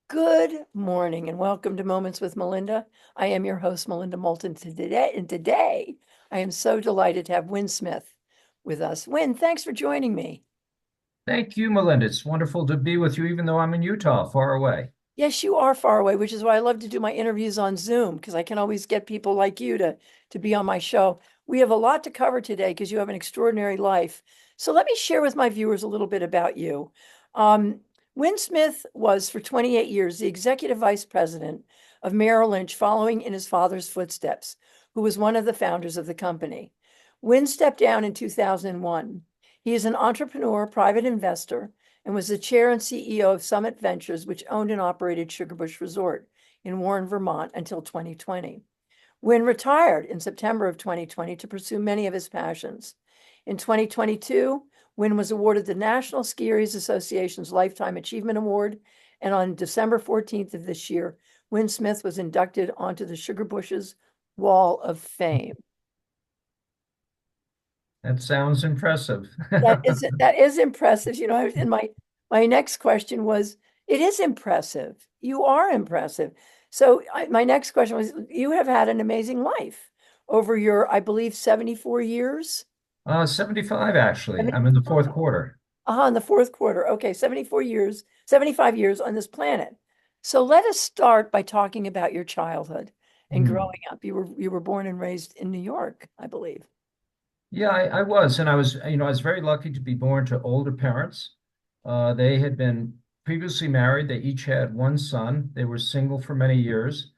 Good morning and welcome to Moments with Melinda. I am your host, Melinda Moulton, today I am so delighted to have Win Smith with us. Win, thanks for joining me. Thank you, Melinda. It's wonderful to be with you, even though I'm in Utah, far away. Yes, you are far away, which is why I love to do my interviews on Zoom because I can always get people like you to be on my show. We have a lot to cover today because you have an extraordinary life. So let me share with my viewers a little bit about you. Um, Win Smith was for 28 years the executive vice president of Merrill Lynch, following in his father's footsteps, who was one of the founders of the company. Win stepped down in 2001. He is an entrepreneur, private investor, and was the chair and CEO of Summit Ventures, which owned and operated Sugarbush Resort in Warren, Vermont until 2020. Wynn retired in September of 2020 to pursue many of his passions. In 2022, Wynn was awarded the National Skiers Association's Lifetime Achievement Award, and on December 14th of this year, Wynn Smith was inducted onto the Sugarbush's Wall of Fame. That sounds impressive. That is impressive. And my next question was, it is impressive. You are impressive. So my next question was, you have had an amazing life over your, I believe, 74 years. 75, actually. I'm in the 75. fourth quarter. In the fourth quarter. Okay, 74 years, 75 years on this planet. So let us start by talking about your childhood and Hmm. growing up. You were born and raised in New York, I believe. Yeah, I was, and I was very lucky to be born to older parents. They had been previously married. They each had one son. They were single for many years.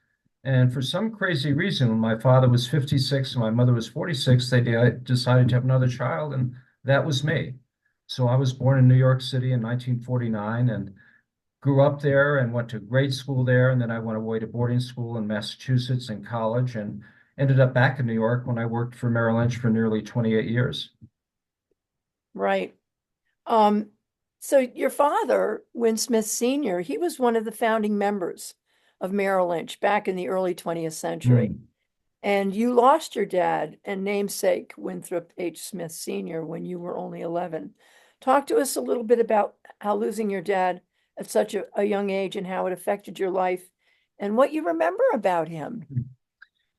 And for some crazy reason, when my father was 56 and my mother was 46, they decided to have another child, and that was me. So I was born in New York City in 1949 and grew up there and went to grade school there. And then I went away to boarding school in Massachusetts and college and ended up back in New York when I worked for Merrill Lynch for nearly 28 years. Right. Um, so your father, Win Smith Sr., he was one of the founding members of Merrill Lynch back in the early 20th century. Hmm. And you lost your dad and namesake Winthrop H. Smith Sr. when you were only 11. Talk to us a little bit about how losing your dad at such a young age and how it affected your life and what you remember about him.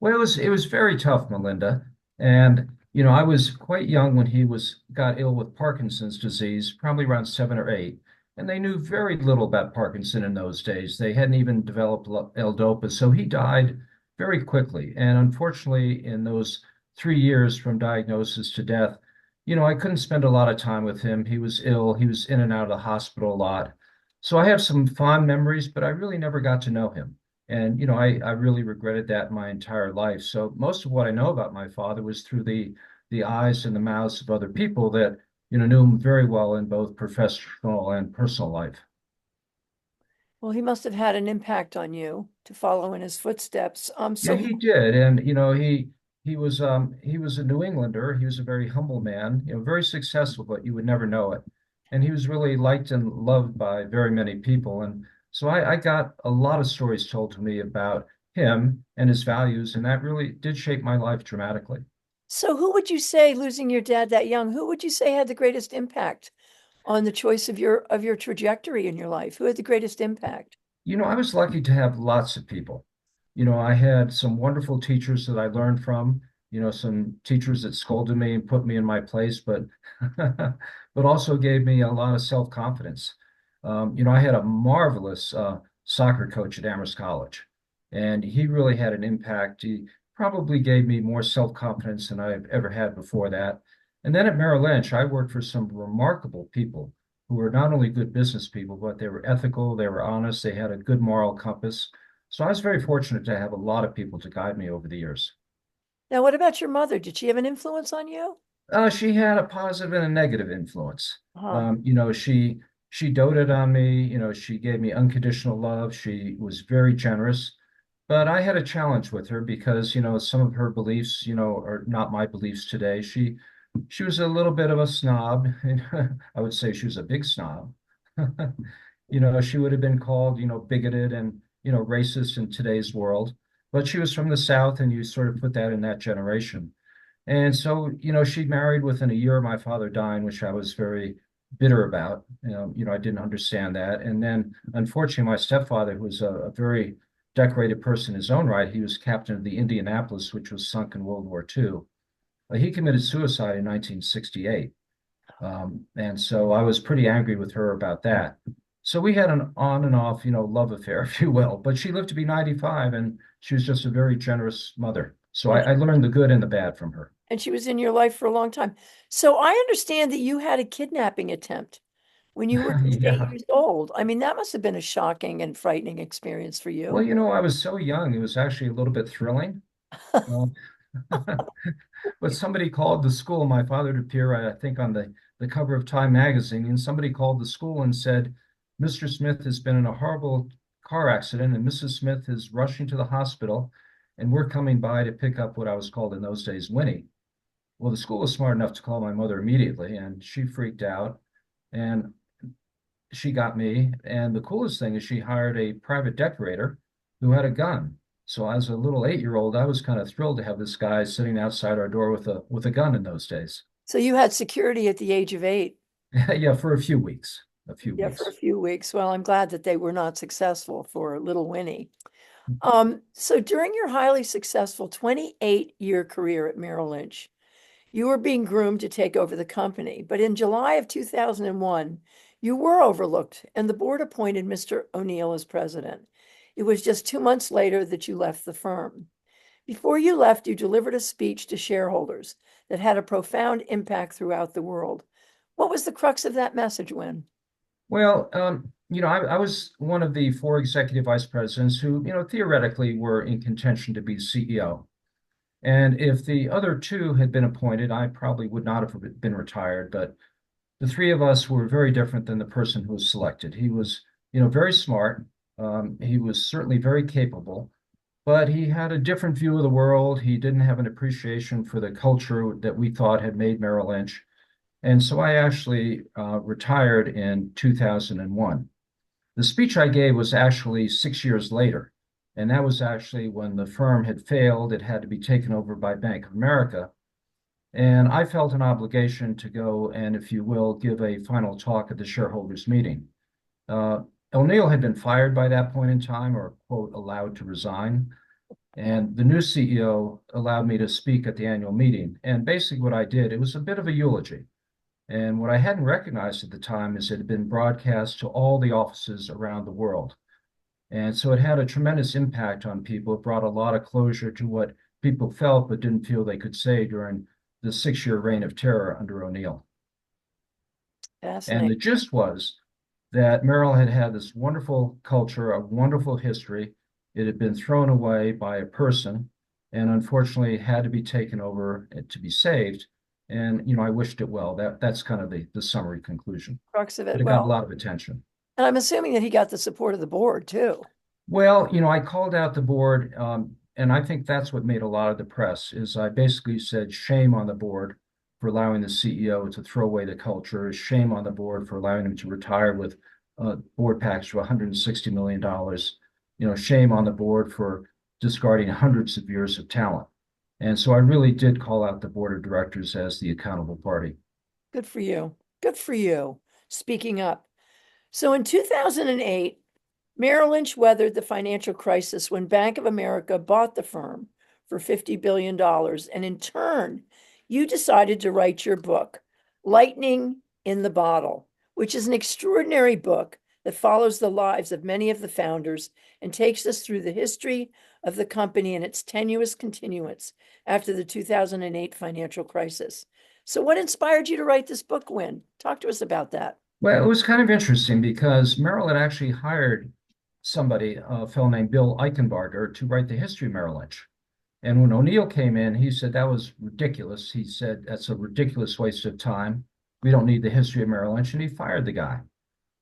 Well, it was very tough, Melinda. And I was quite young when he was got ill with Parkinson's disease, probably around 7 or 8. And they knew very little about Parkinson in those days. They hadn't even developed L-DOPA, so he died very quickly. And unfortunately, in those 3 years from diagnosis to death, I couldn't spend a lot of time with him. He was ill. He was in and out of the hospital a lot. So I have some fond memories, but I really never got to know him. And, I really regretted that my entire life. So most of what I know about my father was through the eyes and the mouths of other people that, knew him very well in both professional and personal life. Well, he must have had an impact on you to follow in his footsteps. Yeah, So he did. And, he was a New Englander. He was a very humble man, very successful, but you would never know it. And he was really liked and loved by very many people. And so I got a lot of stories told to me about him and his values, and that really did shape my life dramatically. So who would you say, losing your dad that young, who would you say had the greatest impact on the choice of your trajectory in your life? Who had the greatest impact? I was lucky to have lots of people. I had some wonderful teachers that I learned from, some teachers that scolded me and put me in my place, but but also gave me a lot of self-confidence. I had a marvelous soccer coach at Amherst College, and he really had an impact. He probably gave me more self-confidence than I've ever had before that. And then at Merrill Lynch, I worked for some remarkable people who were not only good business people, but they were ethical, they were honest, they had a good moral compass. So I was very fortunate to have a lot of people to guide me over the years. Now, what about your mother? Did she have an influence on you? She had a positive and a negative influence. Huh. She doted on me. She gave me unconditional love. She was very generous, but I had a challenge with her because some of her beliefs are not my beliefs today. She was a little bit of a snob. I would say she was a big snob. She would have been called bigoted and racist in today's world, but she was from the South, and you sort of put that in that generation. And so, she married within a year of my father dying, which I was very bitter about. I didn't understand that. And then, unfortunately, my stepfather, who was a very decorated person in his own right, he was captain of the Indianapolis, which was sunk in World War II. He committed suicide in 1968. And so I was pretty angry with her about that. So we had an on and off, love affair, if you will. But she lived to be 95, and she was just a very generous mother. So And I learned the good and the bad from her. and she was in your life for a long time. So I understand that you had a kidnapping attempt when you were just eight Yeah. years old. I mean, that must have been a shocking and frightening experience for Well, you. I was so young, it was actually a little bit thrilling. Um, but somebody called the school. My father would appear, I think, on the cover of Time magazine, and somebody called the school and said, Mr. Smith has been in a horrible car accident, and Mrs. Smith is rushing to the hospital, and we're coming by to pick up what I was called in those days, Winnie. Well, the school was smart enough to call my mother immediately, and she freaked out, and she got me. And the coolest thing is she hired a private decorator who had a gun. So as a little 8-year old, I was kind of thrilled to have this guy sitting outside our door with a gun in those days. So you had security at the age of 8. Yeah, for a few weeks. A few Yeah, for a weeks. few weeks. Well, I'm glad that they were not successful for little Winnie. So during your highly successful 28-year career at Merrill Lynch, you were being groomed to take over the company. But in July of 2001, you were overlooked and the board appointed Mr. O'Neill as president. It was just 2 months later that you left the firm. Before you left, you delivered a speech to shareholders that had a profound impact throughout the world. What was the crux of that message, Win? Well, I was one of the 4 executive vice presidents who, theoretically were in contention to be CEO. And if the other two had been appointed, I probably would not have been retired. But the three of us were very different than the person who was selected. He was, very smart. He was certainly very capable, but he had a different view of the world. He didn't have an appreciation for the culture that we thought had made Merrill Lynch. And so I actually retired in 2001. The speech I gave was actually 6 years later. And that was actually when the firm had failed. It had to be taken over by Bank of America. And I felt an obligation to go and, if you will, give a final talk at the shareholders meeting. Uh, O'Neill had been fired by that point in time, or, quote, allowed to resign. And the new CEO allowed me to speak at the annual meeting. And basically, what I did, it was a bit of a eulogy. And what I hadn't recognized at the time is it had been broadcast to all the offices around the world. And so it had a tremendous impact on people. It brought a lot of closure to what people felt but didn't feel they could say during the 6-year reign of terror under O'Neill. And Fascinating. the gist was that Merrill had had this wonderful culture, a wonderful history. It had been thrown away by a person, and unfortunately had to be taken over to be saved. And I wished it well. That's kind of the summary conclusion. Crux of But it. it got a Well, lot of attention. and I'm assuming that he got the support of the board too. Well, I called out the board, and I think that's what made a lot of the press, is I basically said, shame on the board for allowing the CEO to throw away the culture, shame on the board for allowing him to retire with a board package of $160 million, shame on the board for discarding hundreds of years of talent. And so I really did call out the board of directors as the accountable party. Good for you. Good for you. Speaking up. So in 2008, Merrill Lynch weathered the financial crisis when Bank of America bought the firm for $50 billion. And in turn, you decided to write your book, Lightning in the Bottle, which is an extraordinary book that follows the lives of many of the founders and takes us through the history of the company and its tenuous continuance after the 2008 financial crisis. So, what inspired you to write this book, Win? Talk to us about that. Well, it was kind of interesting because Merrill had actually hired somebody, a fellow named Bill Eichenbarger, to write the history of Merrill Lynch. And when O'Neill came in, he said that was ridiculous. He said that's a ridiculous waste of time. We don't need the history of Merrill Lynch, and he fired the guy.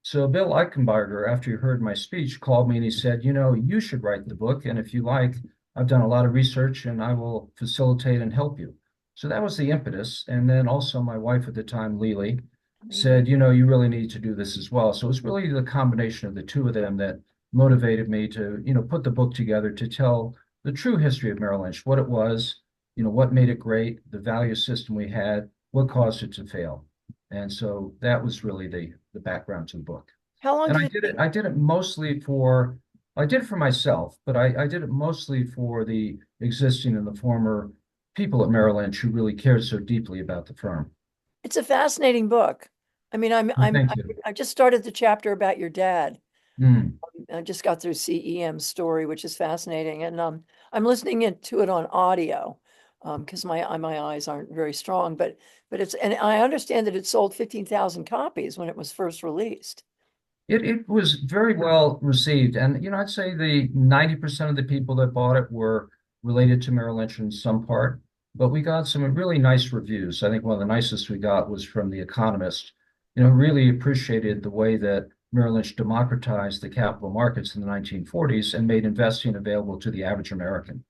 So Bill Eichenbarger, after he heard my speech, called me and he said, you should write the book, and if you like, I've done a lot of research and I will facilitate and help you. So that was the impetus. And then also my wife at the time, Lily, Amazing. said, you really need to do this as well. So it was really the combination of the two of them that motivated me to, put the book together to tell the true history of Merrill Lynch, what it was, what made it great, the value system we had, what caused it to fail. And so that was really the background to the book. How long And did it take? I did it mostly for, I did it for myself, but I did it mostly for the existing and the former people at Merrill Lynch who really cared so deeply about the firm. It's a fascinating book. I mean, Thank you. I just started the chapter about your dad. Mm. I just got through CEM's story, which is fascinating, and I'm listening to it on audio because my eyes aren't very strong, but it's and I understand that it sold 15,000 copies when it was first released. It was very well received. And, I'd say the 90% of the people that bought it were related to Merrill Lynch in some part, but we got some really nice reviews. I think one of the nicest we got was from The Economist, really appreciated the way that Merrill Lynch democratized the capital markets in the 1940s and made investing available to the average American.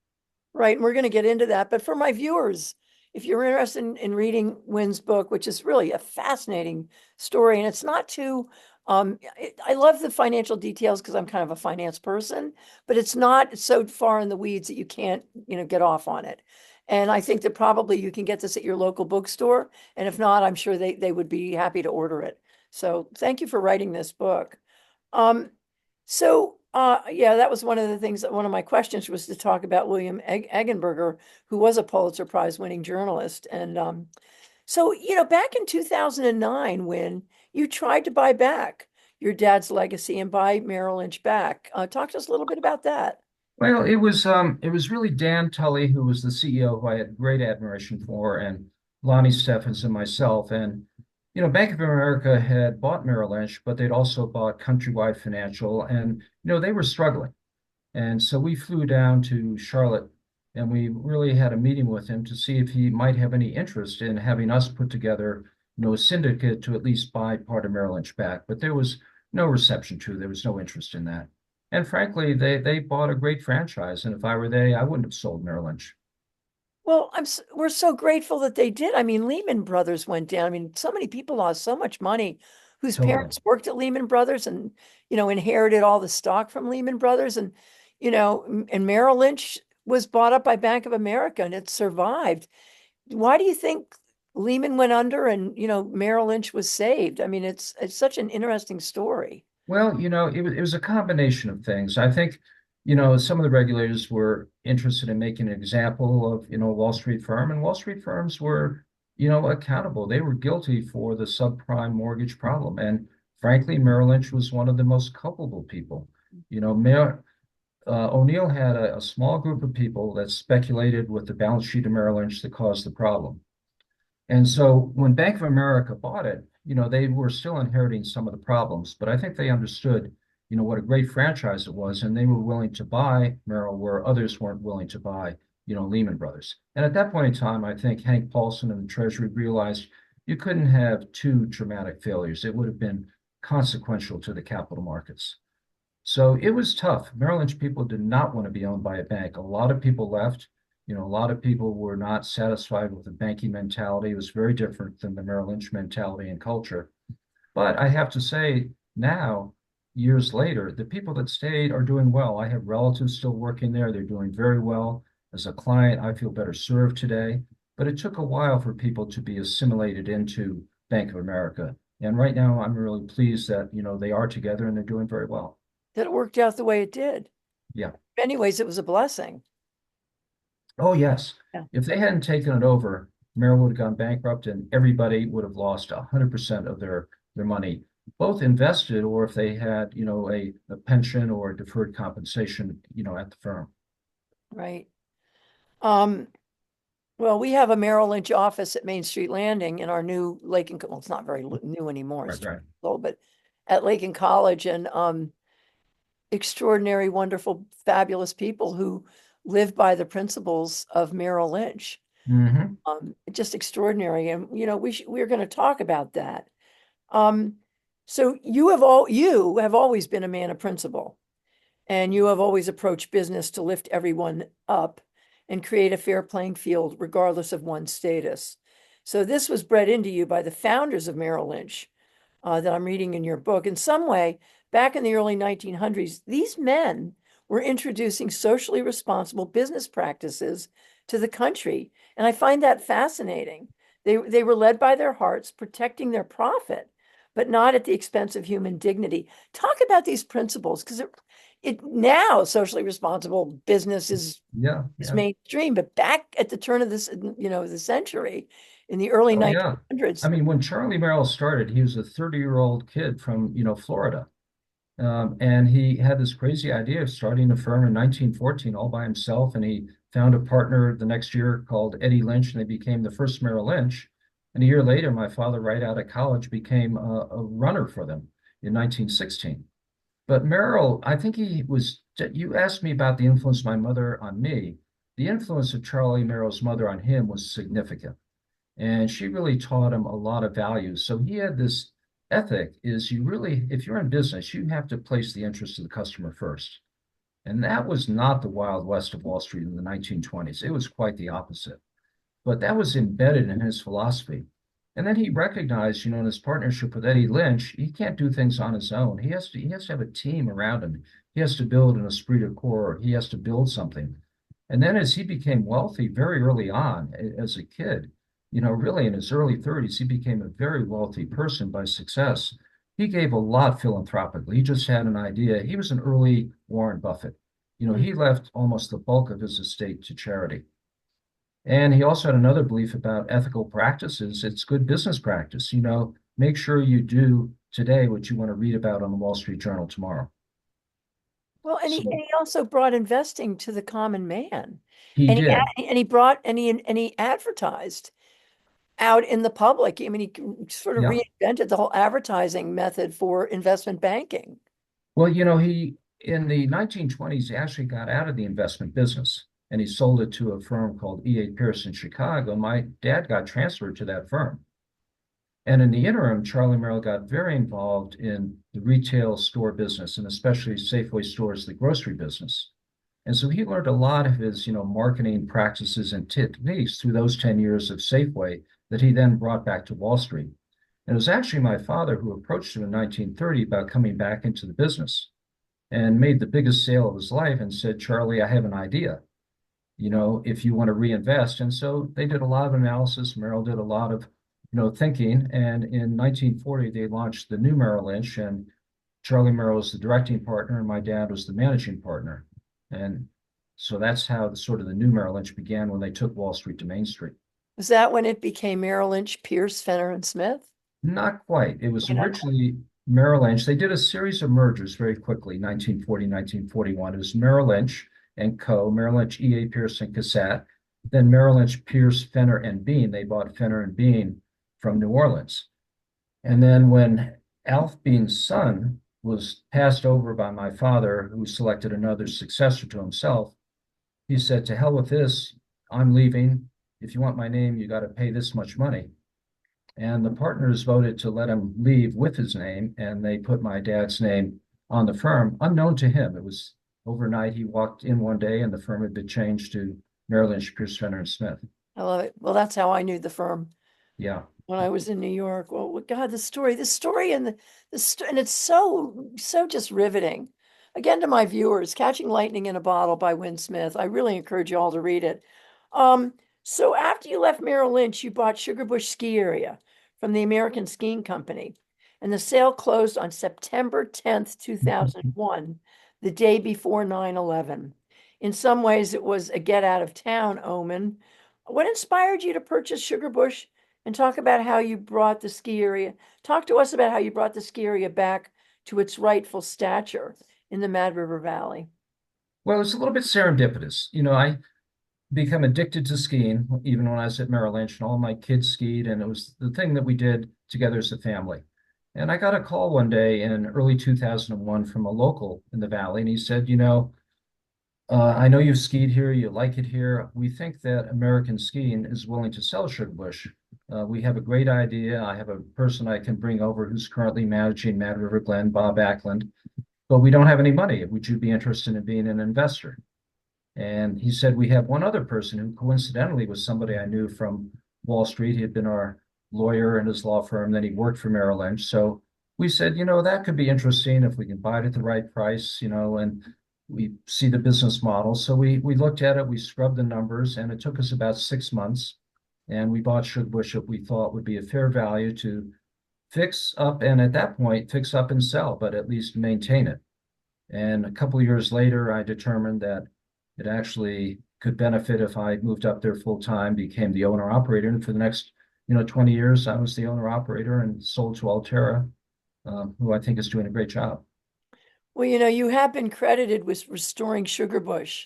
Right, and we're going to get into that. But for my viewers, if you're interested in reading Wynn's book, which is really a fascinating story, and it's not too, I love the financial details because I'm kind of a finance person, but it's not so far in the weeds that you can't, get off on it. And I think that probably you can get this at your local bookstore. And if not, I'm sure they would be happy to order it. So thank you for writing this book. Um, yeah, that was one of the things that one of my questions was to talk about William Eggenberger, who was a Pulitzer Prize winning journalist. And back in 2009, when you tried to buy back your dad's legacy and buy Merrill Lynch back, talk to us a little bit about that. Well, it was really Dan Tully, who was the CEO, who I had great admiration for, and Lonnie Steffens and myself. And Bank of America had bought Merrill Lynch, but they'd also bought Countrywide Financial, and they were struggling. And so we flew down to Charlotte, and we really had a meeting with him to see if he might have any interest in having us put together, a syndicate to at least buy part of Merrill Lynch back. But there was no reception to, there was no interest in that. And frankly, they bought a great franchise, and if I were they, I wouldn't have sold Merrill Lynch. Well, we're so grateful that they did. I mean, Lehman Brothers went down. I mean, so many people lost so much money whose Totally. parents worked at Lehman Brothers and, inherited all the stock from Lehman Brothers. And, and Merrill Lynch was bought up by Bank of America and it survived. Why do you think Lehman went under and, Merrill Lynch was saved? I mean, it's such an interesting story. Well, it was a combination of things. I think, some of the regulators were interested in making an example of, a Wall Street firm, and Wall Street firms were, accountable. They were guilty for the subprime mortgage problem. And frankly, Merrill Lynch was one of the most culpable people. O'Neill had a small group of people that speculated with the balance sheet of Merrill Lynch that caused the problem. And so when Bank of America bought it, they were still inheriting some of the problems, but I think they understood, what a great franchise it was, and they were willing to buy Merrill where others weren't willing to buy, Lehman Brothers. And at that point in time, I think Hank Paulson and the Treasury realized you couldn't have two dramatic failures. It would have been consequential to the capital markets. So it was tough. Merrill Lynch people did not want to be owned by a bank. A lot of people left. A lot of people were not satisfied with the banking mentality. It was very different than the Merrill Lynch mentality and culture. But I have to say now, years later, the people that stayed are doing well. I have relatives still working there. They're doing very well. As a client, I feel better served today. But it took a while for people to be assimilated into Bank of America. And right now, I'm really pleased that, they are together and they're doing very well. That it worked out the way it did. Yeah. In many ways, it was a blessing. Oh, yes. Yeah. If they hadn't taken it over, Merrill would have gone bankrupt and everybody would have lost 100% of their money, both invested or if they had, a pension or deferred compensation, at the firm. Right. Um, well, we have a Merrill Lynch office at Main Street Landing in our new Lake and, well, it's not very new anymore. It's Right, 20 right. years old, but at Lake and College and extraordinary, wonderful, fabulous people who live by the principles of Merrill Lynch. Hmm. Just extraordinary. And, we're going to talk about that. Um, so you have always been a man of principle. And you have always approached business to lift everyone up and create a fair playing field, regardless of one's status. So this was bred into you by the founders of Merrill Lynch, that I'm reading in your book. In some way, back in the early 1900s, these men were introducing socially responsible business practices to the country. And I find that fascinating They were led by their hearts, protecting their profit, but not at the expense of human dignity. Talk about these principles, because it now socially responsible business Yeah, is yeah. mainstream, but back at the turn of this, the century, in the early Oh, yeah. I 1900s. mean, when Charlie Merrill started, he was a 30-year-old kid from, Florida. And he had this crazy idea of starting a firm in 1914 all by himself. And he found a partner the next year called Eddie Lynch, and they became the first Merrill Lynch. And a year later, my father, right out of college, became a runner for them in 1916. But Merrill, I think you asked me about the influence of my mother on me. The influence of Charlie Merrill's mother on him was significant. And she really taught him a lot of values. So he had this ethic is you really, if you're in business, you have to place the interest of the customer first. And that was not the Wild West of Wall Street in the 1920s. It was quite the opposite. But that was embedded in his philosophy. And then he recognized, in his partnership with Eddie Lynch, he can't do things on his own. He has to have a team around him. He has to build an esprit de corps. He has to build something. And then as he became wealthy very early on as a kid, really in his early 30s, he became a very wealthy person by success. He gave a lot philanthropically. He just had an idea. He was an early Warren Buffett. He left almost the bulk of his estate to charity. And he also had another belief about ethical practices. It's good business practice. Make sure you do today what you want to read about on the Wall Street Journal tomorrow. Well, and So he also brought investing to the common man, he did. and he brought and he advertised out in the public. I mean, he sort of Yeah. reinvented the whole advertising method for investment banking. Well, he in the 1920s, he actually got out of the investment business and he sold it to a firm called E.A. Pierce in Chicago. My dad got transferred to that firm. And in the interim, Charlie Merrill got very involved in the retail store business and especially Safeway stores, the grocery business. And so he learned a lot of his, marketing practices and techniques through those 10 years of Safeway that he then brought back to Wall Street. And it was actually my father who approached him in 1930 about coming back into the business and made the biggest sale of his life and said, Charlie, I have an idea, if you want to reinvest. And so they did a lot of analysis. Merrill did a lot of, thinking. And in 1940, they launched the new Merrill Lynch, and Charlie Merrill was the directing partner, and my dad was the managing partner. And so that's how sort of the new Merrill Lynch began when they took Wall Street to Main Street. Was that when it became Merrill Lynch, Pierce, Fenner, and Smith? Not quite. It was You know, originally Merrill Lynch. They did a series of mergers very quickly, 1940, 1941. It was Merrill Lynch and Co., Merrill Lynch, E.A. Pierce and Cassett. Then Merrill Lynch, Pierce, Fenner, and Bean. They bought Fenner and Bean from New Orleans. And then when Alf Bean's son was passed over by my father, who selected another successor to himself, he said, to hell with this, I'm leaving. If you want my name, you got to pay this much money. And the partners voted to let him leave with his name, and they put my dad's name on the firm, unknown to him. It was overnight. He walked in one day, and the firm had been changed to Merrill Lynch, Pierce, Fenner, and Smith. I love it. Well, that's how I knew the firm Yeah. when I was in New York. Well, God, the story, and and it's so just riveting. Again, to my viewers, Catching Lightning in a Bottle by Win Smith. I really encourage you all to read it. Um, so after you left Merrill Lynch, you bought Sugarbush Ski Area from the American Skiing Company, and the sale closed on September 10th, 2001, the day before 9/11. In some ways, it was a get out of town omen. What inspired you to purchase Sugarbush? And talk about how you brought the ski area. Talk to us about how you brought the ski area back to its rightful stature in the Mad River Valley. Well, it's a little bit serendipitous. I become addicted to skiing, even when I was at Merrill Lynch, and all my kids skied, and it was the thing that we did together as a family. And I got a call one day in early 2001 from a local in the valley, and he said, I know you've skied here, you like it here. We think that American Skiing is willing to sell Sugarbush. We have a great idea. I have a person I can bring over who's currently managing Mad River Glen, Bob Ackland, but we don't have any money. Would you be interested in being an investor? And he said, we have one other person who coincidentally was somebody I knew from Wall Street. He had been our lawyer in his law firm. Then he worked for Merrill Lynch. So we said, that could be interesting if we can buy it at the right price, and we see the business model. So we looked at it, we scrubbed the numbers, and it took us about 6 months. And we bought Sugarbush that we thought would be a fair value to fix up, and at that point, fix up and sell, but at least maintain it. And a couple of years later, I determined that it actually could benefit if I moved up there full time, became the owner operator. And for the next, 20 years, I was the owner operator and sold to Altera, who I think is doing a great job. Well, you have been credited with restoring Sugarbush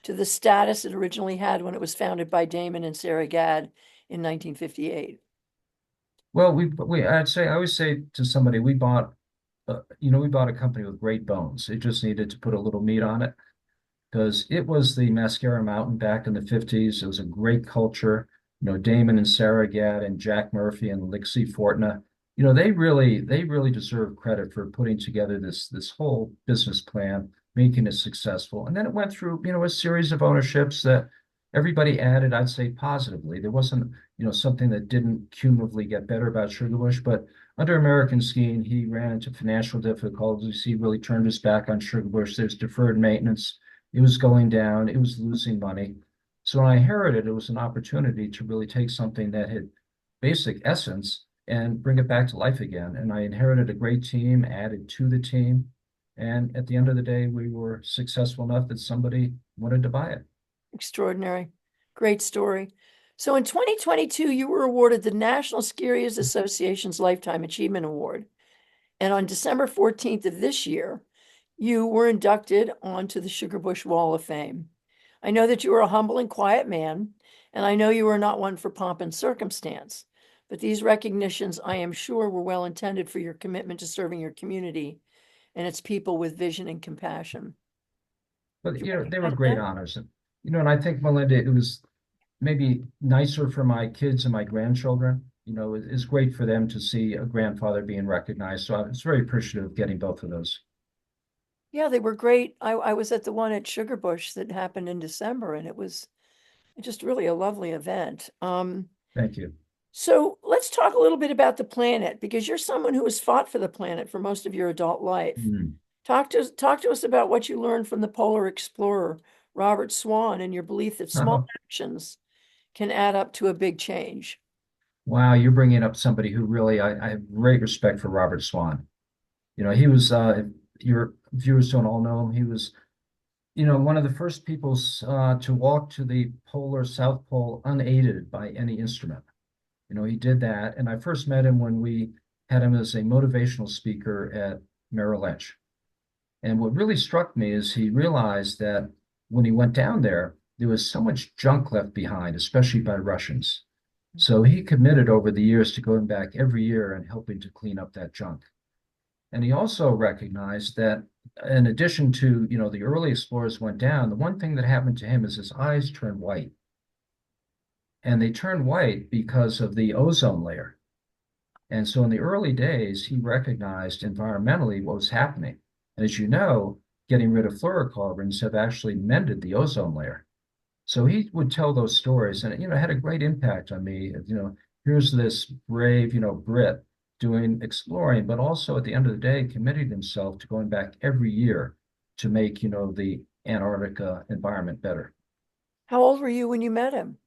to the status it originally had when it was founded by Damon and Sarah Gadd in 1958. Well, I always say to somebody, we bought a company with great bones. It just needed to put a little meat on it because it was the Mascara Mountain back in the 50s. It was a great culture. Damon and Sarah Gadd and Jack Murphy and Lixie Fortna, they really deserve credit for putting together this whole business plan, making it successful. And then it went through, a series of ownerships that everybody added, I'd say positively. There wasn't, something that didn't cumulatively get better about Sugarbush, but under American skiing, he ran into financial difficulties. He really turned his back on Sugarbush. There's deferred maintenance. It was going down. It was losing money. So when I inherited, it was an opportunity to really take something that had basic essence and bring it back to life again. And I inherited a great team, added to the team. And at the end of the day, we were successful enough that somebody wanted to buy it. Extraordinary. Great story. So in 2022, you were awarded the National Skiers Association's Lifetime Achievement Award. And on December 14th of this year, you were inducted onto the Sugarbush Wall of Fame. I know that you are a humble and quiet man, and I know you are not one for pomp and circumstance. But these recognitions, I am sure, were well intended for your commitment to serving your community and its people with vision and compassion. But Do you they were recognize great that? honors. And I think, Melinda, it was maybe nicer for my kids and my grandchildren. It's great for them to see a grandfather being recognized. So I was very appreciative of getting both of those. Yeah, they were great. I was at the one at Sugarbush that happened in December, and it was just really a lovely event. Thank you. So let's talk a little bit about the planet because you're someone who has fought for the planet for most of your adult life. Mm. Talk to us about what you learned from the polar explorer, Robert Swan, and your belief that small actions can add up to a big change. Wow, you're bringing up somebody who really, I have great respect for Robert Swan. He was, if your viewers don't all know him, he was, one of the first people to walk to the polar South Pole unaided by any instrument. He did that. And I first met him when we had him as a motivational speaker at Merrill Lynch. And what really struck me is he realized that when he went down there, there was so much junk left behind, especially by Russians. So he committed over the years to going back every year and helping to clean up that junk. And he also recognized that in addition to, the early explorers went down, the one thing that happened to him is his eyes turned white. And they turned white because of the ozone layer. And so in the early days, he recognized environmentally what was happening. And as you know, getting rid of fluorocarbons have actually mended the ozone layer. So he would tell those stories, and it had a great impact on me. Here's this brave, Brit doing exploring, but also at the end of the day, committing himself to going back every year to make, the Antarctica environment better. How old were you when you met him?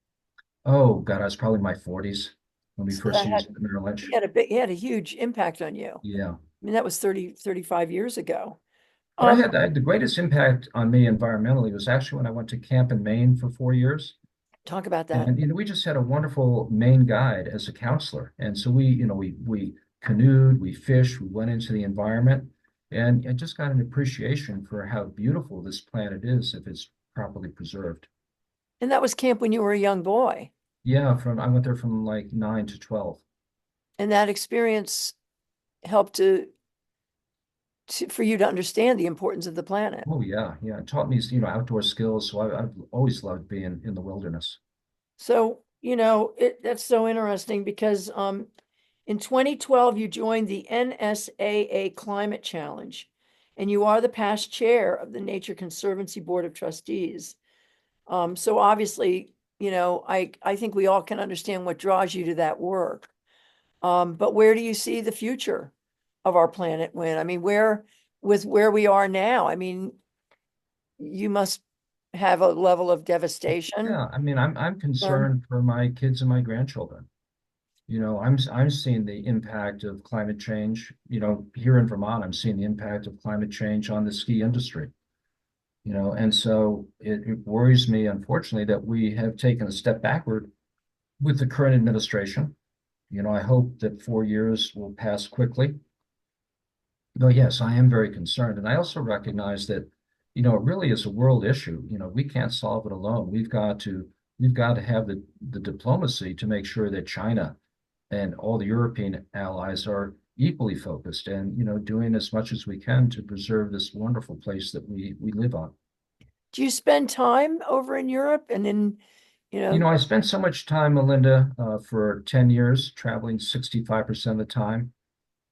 Oh God, I was probably in my 40s when we So first that used had it at Merrill Lynch. he had a huge impact on you. I Yeah. mean, that was 35 years ago. But I Um, had the greatest impact on me environmentally was actually when I went to camp in Maine for 4 years. Talk about that. And we just had a wonderful Maine guide as a counselor. And so we canoed, we fished, we went into the environment, and I just got an appreciation for how beautiful this planet is if it's properly preserved. And that was camp when you were a young boy. Yeah, from I went there from like 9 to 12. And that experience helped for you to understand the importance of the planet. Oh yeah, yeah. It taught me, outdoor skills. So I've always loved being in the wilderness. So, that's so interesting because in 2012 you joined the NSAA Climate Challenge and you are the past chair of the Nature Conservancy Board of Trustees. So obviously, I think we all can understand what draws you to that work. But where do you see the future of our planet when? I mean, with where we are now, I mean, you must have a level of devastation. Yeah, I mean, I'm Um, concerned for my kids and my grandchildren. I'm seeing the impact of climate change. Here in Vermont, I'm seeing the impact of climate change on the ski industry. And so it worries me, unfortunately, that we have taken a step backward with the current administration. I hope that 4 years will pass quickly. But yes, I am very concerned. And I also recognize that, it really is a world issue. We can't solve it alone. We've got to have the diplomacy to make sure that China and all the European allies are equally focused and, doing as much as we can to preserve this wonderful place that we live on. do you spend time over in Europe and in, you know, I spent so much time, Melinda, for 10 years, traveling 65% of the time.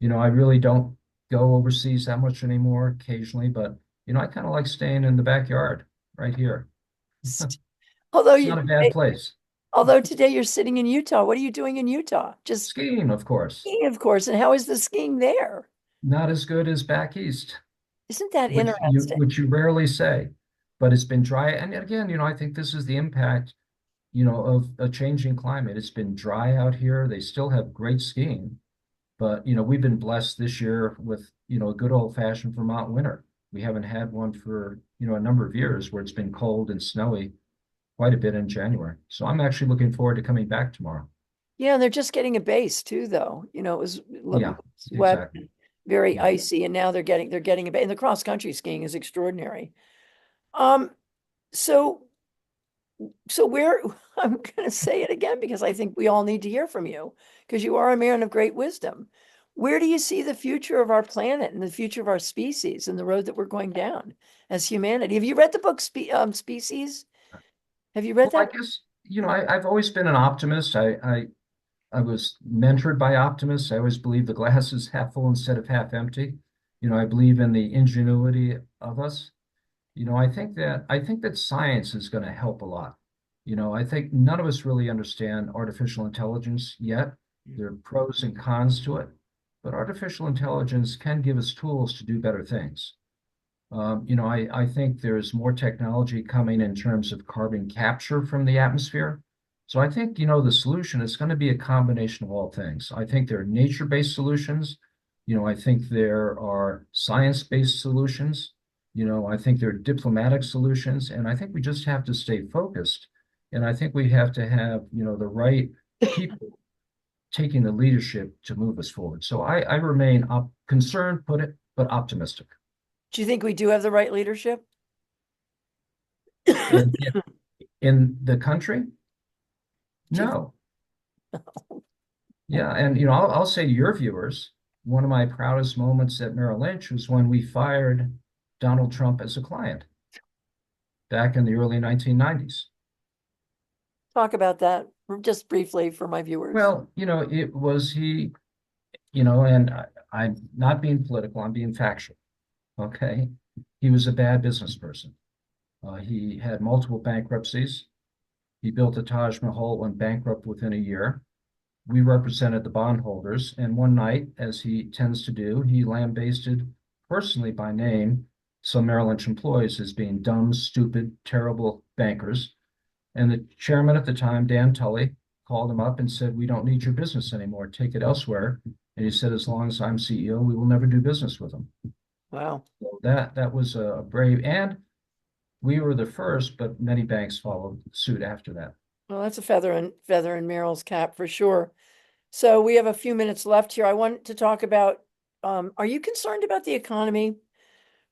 I really don't go overseas that much anymore, occasionally, but, I kind of like staying in the backyard right here. although It's not a bad place. although today you're sitting in Utah, what are you doing in Utah? Just Skiing, of course, skiing, of course. And how is the skiing there? not as good as back east, Isn't that which you interesting? which you rarely say, but it's been dry. And again, I think this is the impact, of a changing climate. It's been dry out here. They still have great skiing, but we've been blessed this year with, a good old-fashioned Vermont winter. We haven't had one for, a number of years where it's been cold and snowy quite a bit in January. So I'm actually looking forward to coming back tomorrow. Yeah, and they're just getting a base too, though. Yeah, It was wet, exactly. very Yeah. icy, and now they're getting a base. And the cross country skiing is extraordinary. Um, so so where I'm going to say it again because I think we all need to hear from you because you are a man of great wisdom. Where do you see the future of our planet and the future of our species and the road that we're going down as humanity? Have you read the book Species? Have you read Well, I that? guess, I've always been an optimist. I was mentored by optimists. I always believe the glass is half full instead of half empty. I believe in the ingenuity of us. I think that science is going to help a lot. I think none of us really understand artificial intelligence yet. There are pros and cons to it, but artificial intelligence can give us tools to do better things. I think there's more technology coming in terms of carbon capture from the atmosphere. So I think, the solution is going to be a combination of all things. I think there are nature-based solutions. I think there are science-based solutions. I think there are diplomatic solutions. And I think we just have to stay focused. And I think we have to have, the right people taking the leadership to move us forward. So I remain concerned, but optimistic. Do you think we do have the right leadership? In, in the country? Do you, No. Yeah, and I'll say to your viewers, one of my proudest moments at Merrill Lynch was when we fired Donald Trump as a client back in the early 1990s. talk about that just briefly for my viewers. Well, it was he, and I'm not being political, I'm being factual. Okay. He was a bad business person. He had multiple bankruptcies. He built the Taj Mahal, went bankrupt within a year. We represented the bondholders, and one night, as he tends to do, he lambasted personally by name some Merrill Lynch employees as being dumb, stupid, terrible bankers. And the chairman at the time, Dan Tully, called him up and said, "We don't need your business anymore. Take it elsewhere." And he said, "As long as I'm CEO, we will never do business with him." Wow. So that was a brave, and we were the first, but many banks followed suit after that. Well, that's a feather in Merrill's cap for sure. So we have a few minutes left here. I want to talk about, are you concerned about the economy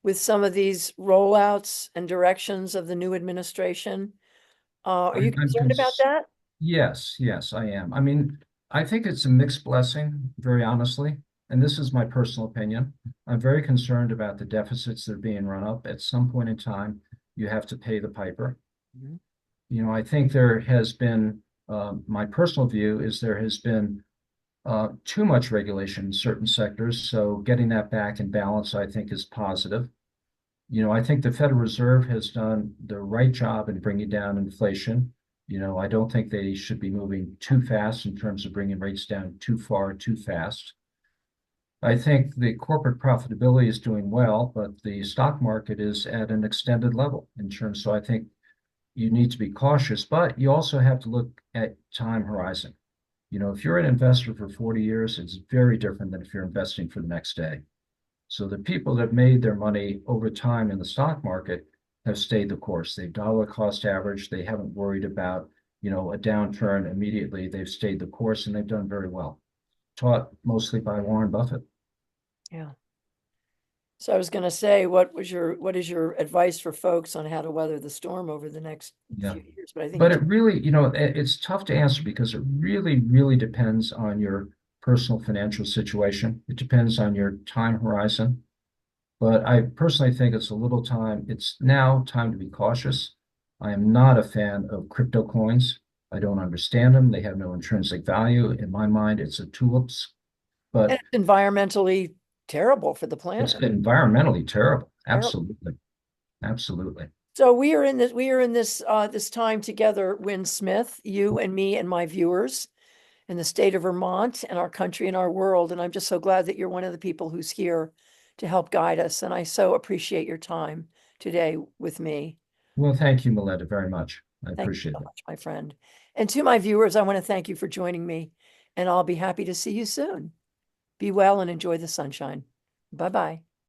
with some of these rollouts and directions of the new administration? Are you I'm concerned about that? Yes, yes, I am. I mean, I think it's a mixed blessing, very honestly. And this is my personal opinion. I'm very concerned about the deficits that are being run up. At some point in time, you have to pay the piper. Mhm. I think there has been, my personal view is there has been too much regulation in certain sectors. So getting that back in balance, I think, is positive. I think the Federal Reserve has done the right job in bringing down inflation. I don't think they should be moving too fast in terms of bringing rates down too far, too fast. I think the corporate profitability is doing well, but the stock market is at an extended level in terms. So I think you need to be cautious, but you also have to look at time horizon. If you're an investor for 40 years, it's very different than if you're investing for the next day. So the people that made their money over time in the stock market have stayed the course. They've dollar cost average. They haven't worried about, a downturn immediately. They've stayed the course and they've done very well. Taught mostly by Warren Buffett. Yeah. So I was going to say, what is your advice for folks on how to weather the storm over the next Yeah. few years? But I think But it really, it's tough to answer because it really, really depends on your personal financial situation. It depends on your time horizon. But I personally think it's now time to be cautious. I am not a fan of crypto coins. I don't understand them. They have no intrinsic value. In my mind, it's a tulips, and but it's environmentally terrible for the it's planet. environmentally terrible. Terrible. Absolutely. Absolutely. So we are in this time together, Win Smith, you and me and my viewers in the state of Vermont and our country and our world. And I'm just so glad that you're one of the people who's here to help guide us. And I so appreciate your time today with me. Well, thank you, Melinda, very much. I Thank you appreciate so it. much, my friend. And to my viewers, I want to thank you for joining me, and I'll be happy to see you soon. Be well and enjoy the sunshine. Bye bye.